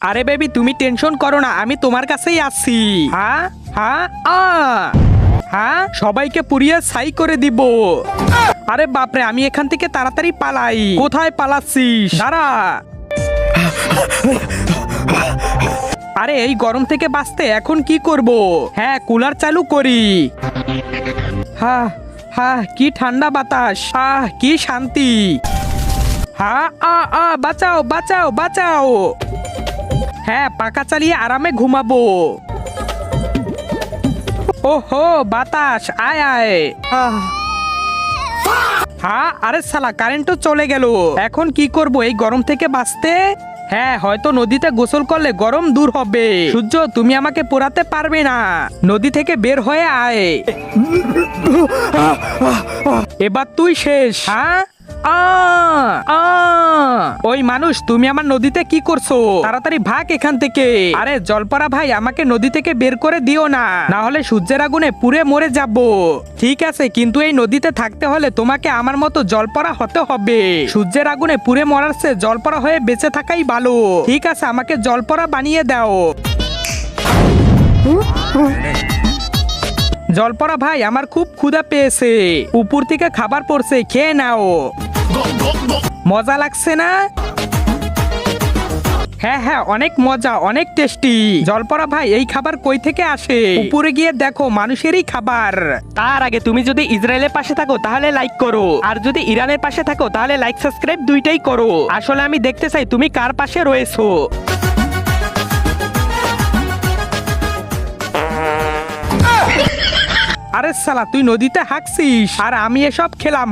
আরে বেবি তুমি টেনশন করো না, আমি তোমার কাছেই আসছি। হ্যাঁ হ্যাঁ হ্যাঁ, সবাইকে পুড়িয়ে ছাই করে দিব। আরে বাপরে, আমি এখান থেকে তাড়াতাড়ি পালাই। কোথায় পালাচ্ছিস? দাঁড়া। আরে এই গরম থেকে বাঁচতে এখন কি করব? হ্যাঁ, কুলার চালু করি। হ্যাঁ হ্যাঁ, কি ঠান্ডা বাতাস, কি শান্তি। হ্যাঁ বাঁচাও বাঁচাও বাঁচাও। হ্যাঁ, পাখা চালিয়ে আরামে ঘুমাবো। ওহো বাতাস, আয় আয়। হ্যাঁ, আরে শালা কারেন্টও চলে গেল। এখন কি করব এই গরম থেকে বাঁচতে? হ্যাঁ, হয়তো নদীতে গোসল করলে গরম দূর হবে। সূর্য, তুমি আমাকে পোড়াতে পারবে না। নদী থেকে বের হয়ে আয়। এবার তুই শেষ। হ্যাঁ, ওই মানুষ, তুমি আমার নদীতে কি করছো? তাড়াতাড়ি ভাগ এখান থেকে। আরে জলপরা ভাই, আমাকে নদী থেকে বের করে দিও না, না হলে সূর্যের আগুনে পুড়ে মরে যাব। ঠিক আছে, কিন্তু এই নদীতে থাকতে হলে তোমাকে আমার মতো জলপরা হতে হবে। সূর্যের আগুনে পুড়ে মরার চেয়ে জলপরা হয়ে বেঁচে থাকাই ভালো। ঠিক আছে, আমাকে জলপরা বানিয়ে দাও। জলপরা ভাই, আমার খুব ক্ষুধা পেয়েছে। উপর থেকে খাবার পড়ছে, খেয়ে নাও। মজা লাগছে না? হ্যাঁ হ্যাঁ, অনেক মজা, অনেক টেস্টি। জলপরা ভাই, এই খাবার কই থেকে আসে? উপরে গিয়ে দেখো, মানুষেরই খাবার। তার আগে তুমি যদি ইসরায়েলের পাশে থাকো তাহলে লাইক করো, আর যদি ইরানের পাশে থাকো তাহলে লাইক সাবস্ক্রাইব দুইটাই করো। আসলে আমি দেখতে চাই তুমি কার পাশে রয়েছো। আরে শালা, তুই নদীতে হাঁকছিস আর আমি এসব খেলাম।